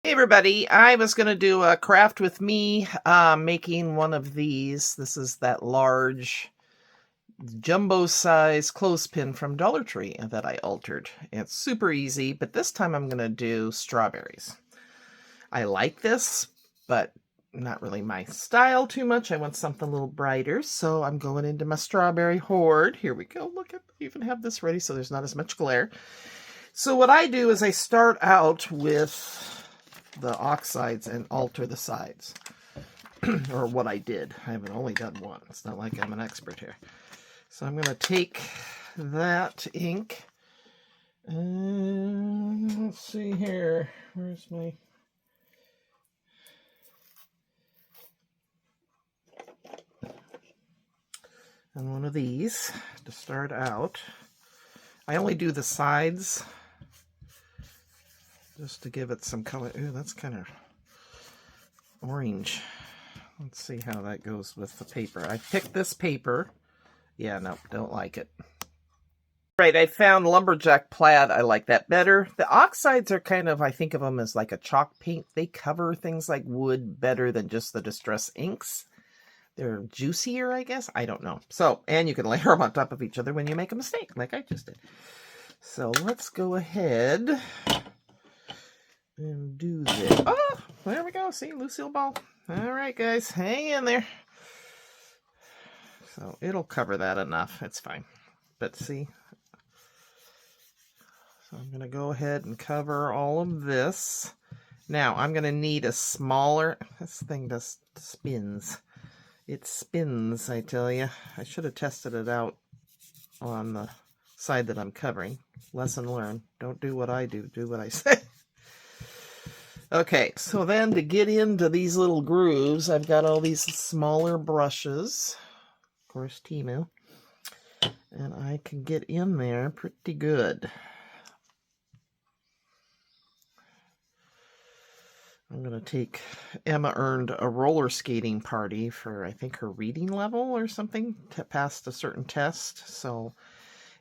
Hey everybody, I was going to do a craft with me, making one of these. This is that large jumbo size clothespin from Dollar Tree that I altered. It's super easy, but this time I'm going to do strawberries. I like this, but not really my style too much. I want something a little brighter, so I'm going into my strawberry hoard. Here we go. Look at, I even have this ready so there's not as much glare. So what I do is I start out with the oxides and alter the sides. Or what I did. I haven't only done one. It's not like I'm an expert here. So I'm going to take that ink. And let's see here. Where's my... And one of these to start out. I only do the sides just to give it some color. Ooh, that's kind of orange. Let's see how that goes with the paper. I picked this paper. Yeah, no, don't like it. Right, I found lumberjack plaid. I like that better. The oxides are kind of, I think of them as like a chalk paint. They cover things like wood better than just the distress inks. They're juicier, I guess. I don't know. So, and you can layer them on top of each other when you make a mistake, like I just did. So let's go ahead and do this. Oh, there we go. See, Lucille Ball. All right, guys, hang in there. So it'll cover that enough. It's fine. But see, so I'm going to go ahead and cover all of this. Now I'm going to need a smaller, this thing just spins. It spins, I tell you. I should have tested it out on the side that I'm covering. Lesson learned. Don't do what I do. Do what I say. Okay, so then to get into these little grooves, I've got all these smaller brushes. Of course, Timu. And I can get in there pretty good. I'm going to take... Emma earned a roller skating party for, I think, her reading level or something, to pass a certain test. So,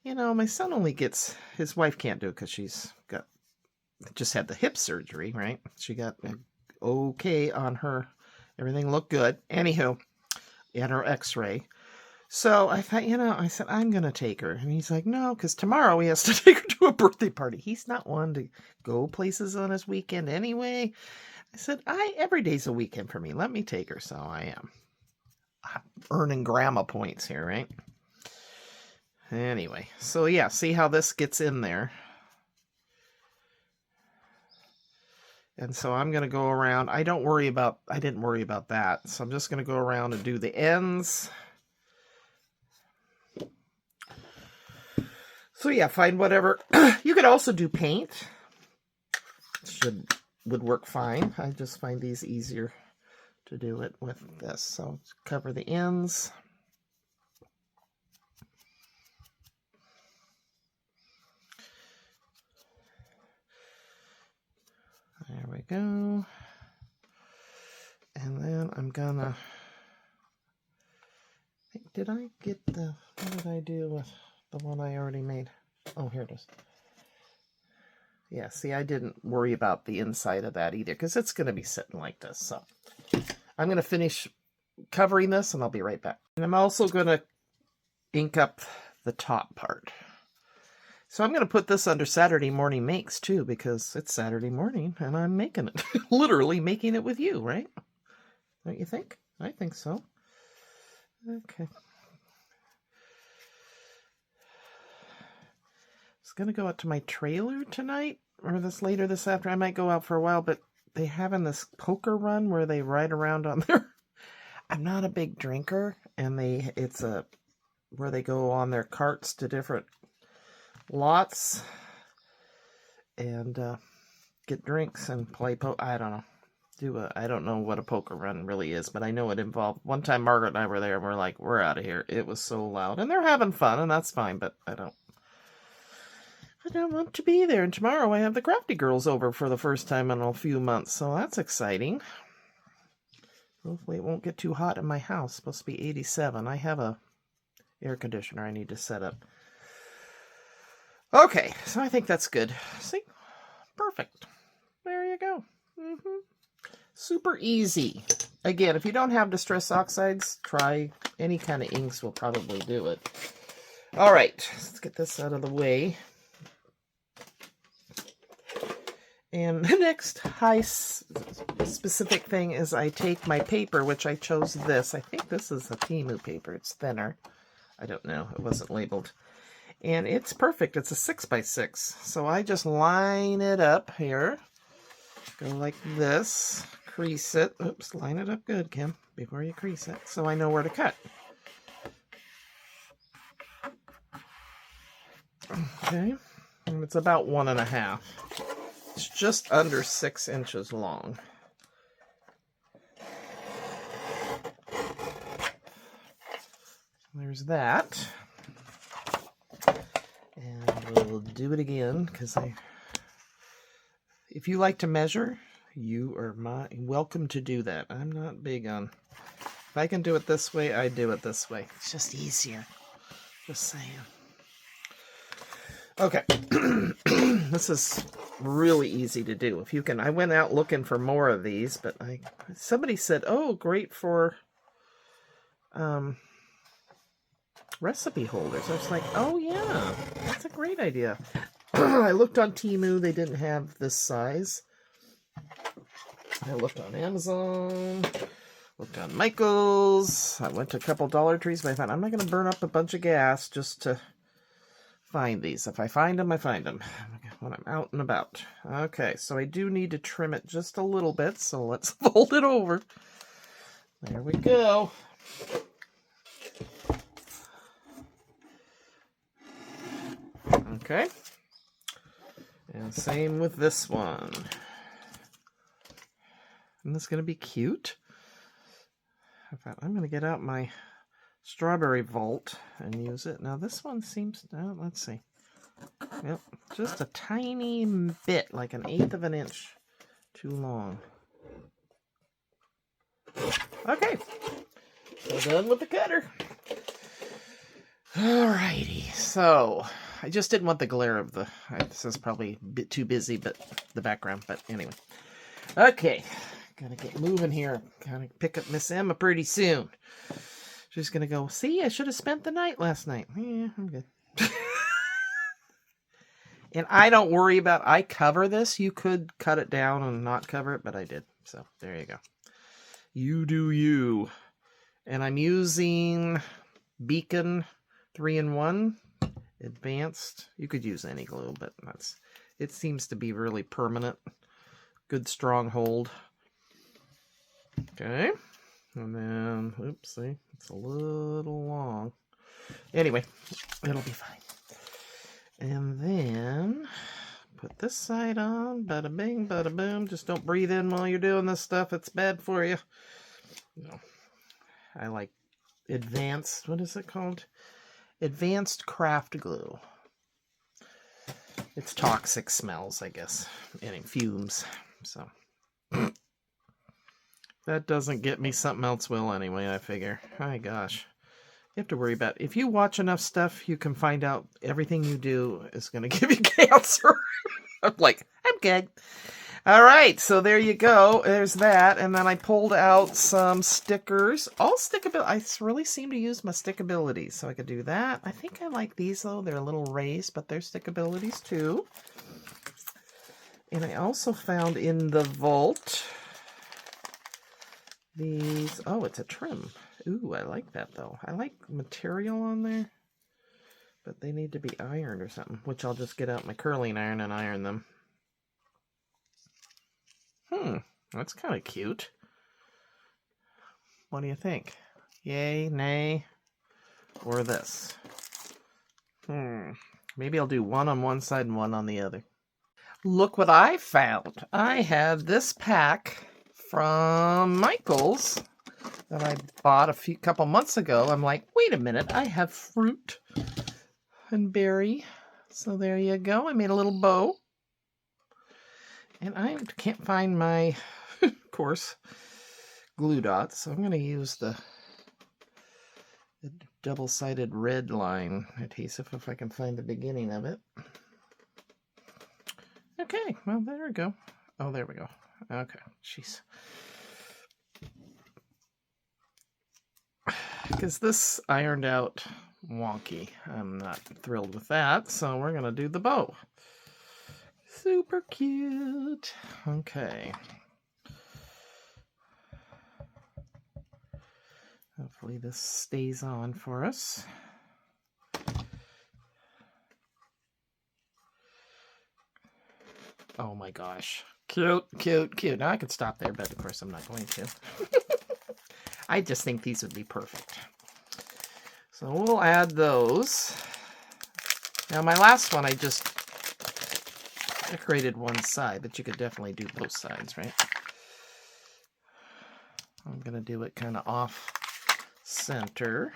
you know, my son only gets... His wife can't do it because she's got... just had the hip surgery, right? She got okay on her. Everything looked good. Anywho, at her x-ray. So I thought, you know, I said, I'm going to take her. And he's like, no, because tomorrow he has to take her to a birthday party. He's not one to go places on his weekend anyway. I said, every day's a weekend for me. Let me take her. So I am. I'm earning grandma points here, right? Anyway, so yeah, see how this gets in there. And so I'm going to go around. I didn't worry about that. So I'm just going to go around and do the ends. So yeah, find whatever. You could also do paint. Would work fine. I just find these easier to do it with this. So cover the ends. There we go. And then I'm gonna... Did I get the... What did I do with the one I already made? Oh, here it is. Yeah, see, I didn't worry about the inside of that either, because it's going to be sitting like this. So I'm going to finish covering this, and I'll be right back. And I'm also going to ink up the top part. So I'm going to put this under Saturday Morning Makes, too, because it's Saturday morning, and I'm making it. Literally making it with you, right? Don't you think? I think so. Okay. I was going to go out to my trailer tonight, or later this afternoon. I might go out for a while, but they having this poker run where they ride around on their... I'm not a big drinker, and it's where they go on their carts to different lots and get drinks and play I don't know. I don't know what a poker run really is, but I know it involved... One time Margaret and I were there, and we're like, we're out of here. It was so loud, and they're having fun, and that's fine, but I don't want to be there. And tomorrow I have the Crafty Girls over for the first time in a few months, so that's exciting. Hopefully it won't get too hot in my house. It's supposed to be 87. I have a air conditioner I need to set up. Okay, so I think that's good. See? Perfect. There you go. Super easy. Again, if you don't have Distress Oxides, try any kind of inks will probably do it. All right, let's get this out of the way. And the next high specific thing is I take my paper, which I chose this. I think this is a Temu paper. It's thinner. I don't know. It wasn't labeled. And it's perfect. It's a 6x6. So I just line it up here. Go like this. Crease it. Oops, line it up good, Kim, before you crease it, so I know where to cut. Okay. And it's about 1.5. It's just under 6 inches long. There's that. And we'll do it again, because if you like to measure, you are welcome to do that. I'm not big on... If I can do it this way, I do it this way. It's just easier. Just saying. Okay. This is really easy to do. If you can... I went out looking for more of these, but somebody said, oh, great for recipe holders. I was like, oh yeah, that's a great idea. I looked on Temu. They didn't have this size. I looked on Amazon, looked on Michael's. I went to a couple Dollar Trees, but I thought I'm not going to burn up a bunch of gas just to find these. If I find them, I find them when I'm out and about. Okay, so I do need to trim it just a little bit, so let's fold it over. There we go. Okay. And same with this one. Isn't this going to be cute? I'm going to get out my strawberry vault and use it. Now this one seems, let's see. Yep, just a tiny bit, like 1/8 of an inch too long. Okay, so done with the cutter. Alrighty, so I just didn't want the glare of the, this is probably a bit too busy, but the background, but anyway. Okay, gotta get moving here. Gotta pick up Miss Emma pretty soon. She's gonna go, see, I should have spent the night last night. Yeah, I'm good. And I don't worry about, I cover this. You could cut it down and not cover it, but I did. So there you go. You do you. And I'm using Beacon 3-in-1 Advanced. You could use any glue, but it seems to be really permanent. Good strong hold. Okay. And then, oops, see, it's a little long. Anyway, it'll be fine. And then put this side on. Bada bing, bada boom. Just don't breathe in while you're doing this stuff. It's bad for you. No. I like advanced, what is it called? Advanced craft glue. It's toxic smells, I guess, and fumes. So that doesn't get me, something else will anyway, I figure. My gosh. You have to worry about, if you watch enough stuff, you can find out everything you do is going to give you cancer. I'm like, I'm good. All right, so there you go. There's that. And then I pulled out some stickers. All stickability. I really seem to use my stickabilities, so I could do that. I think I like these, though. They're a little raised, but they're stickabilities, too. And I also found in the vault these. Oh, it's a trim. Ooh, I like that, though. I like material on there, but they need to be ironed or something, which I'll just get out my curling iron and iron them. That's kind of cute. What do you think? Yay, nay, or this? Maybe I'll do one on one side and one on the other. Look what I found. I had this pack from Michael's that I bought a couple months ago. I'm like, wait a minute, I have fruit and berry. So there you go. I made a little bow. And I can't find my, of course, glue dots. So I'm going to use the double-sided red line adhesive if I can find the beginning of it. Okay, well, there we go. Oh, there we go. Okay, jeez. Because this ironed out wonky. I'm not thrilled with that, so we're going to do the bow. Super cute. Okay. Hopefully this stays on for us. Oh my gosh. Cute, cute, cute. Now I could stop there, but of course I'm not going to. I just think these would be perfect. So we'll add those. Now my last one, I just decorated one side, but you could definitely do both sides, right? I'm going to do it kind of off center.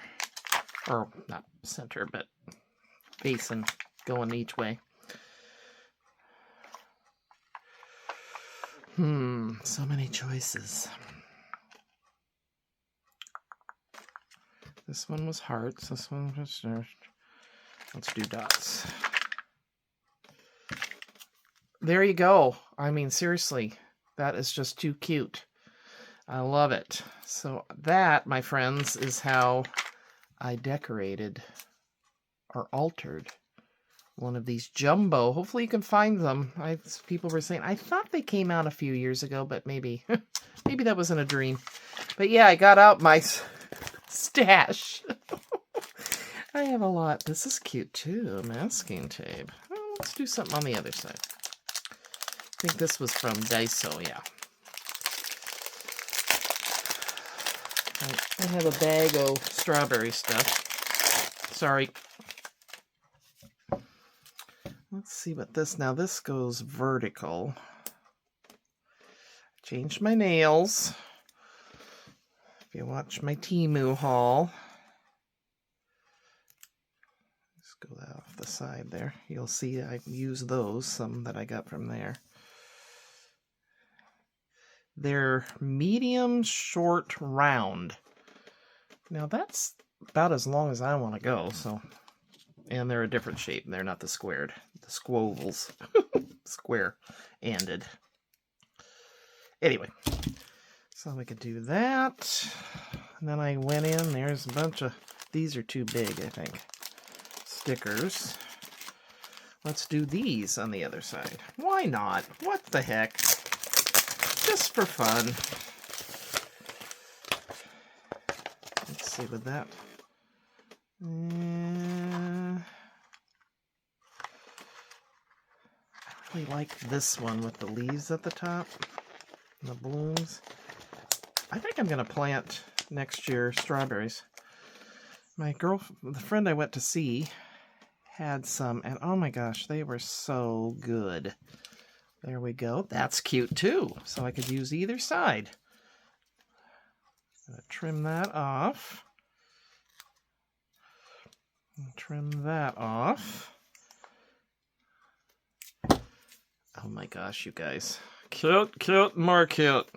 Or not center, but facing, going each way. So many choices. This one was hearts, this one was... Let's do dots. There you go. I mean, seriously, that is just too cute. I love it. So that, my friends, is how I decorated or altered one of these jumbo. Hopefully you can find them. People were saying, I thought they came out a few years ago, but maybe that wasn't a dream. But yeah, I got out my stash. I have a lot. This is cute too. Masking tape. Oh, let's do something on the other side. I think this was from Daiso, yeah. I have a bag of strawberry stuff. Sorry. Let's see what this... Now this goes vertical. Changed my nails. If you watch my Temu haul. Just go that off the side there. You'll see I use those, some that I got from there. They're medium, short, round. Now that's about as long as I want to go, so... And they're a different shape. They're not the squared. The squovels. Square-ended. Anyway. So we could do that. And then I went in. There's a bunch of... These are too big, I think. Stickers. Let's do these on the other side. Why not? What the heck? Just for fun. Let's see with that. I really like this one with the leaves at the top. And the blooms. I think I'm going to plant next year strawberries. The friend I went to see had some, and oh my gosh, they were so good. There we go. That's cute too. So I could use either side. I'm going to trim that off. Trim that off. Oh my gosh, you guys. Cute, cute, more cute.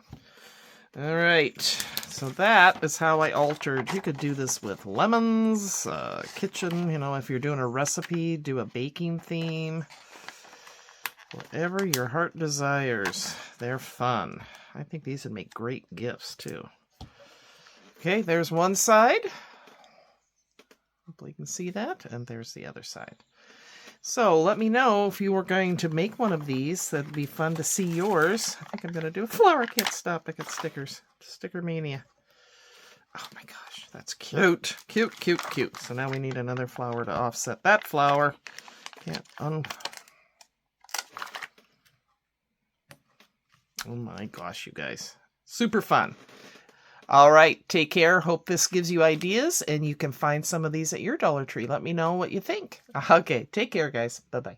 All right. So that is how I altered. You could do this with lemons, kitchen, you know, if you're doing a recipe, do a baking theme. Whatever your heart desires. They're fun. I think these would make great gifts too. Okay, there's one side. Hopefully you can see that. And there's the other side. So let me know if you were going to make one of these. That'd be fun to see yours. I think I'm going to do a flower. I can't stop. I got stickers. Sticker mania. Oh my gosh, that's cute. Cute, cute, cute. So now we need another flower to offset that flower. Can't Oh my gosh, you guys. Super fun. All right, take care. Hope this gives you ideas, and you can find some of these at your Dollar Tree. Let me know what you think. Okay, take care, guys. Bye-bye.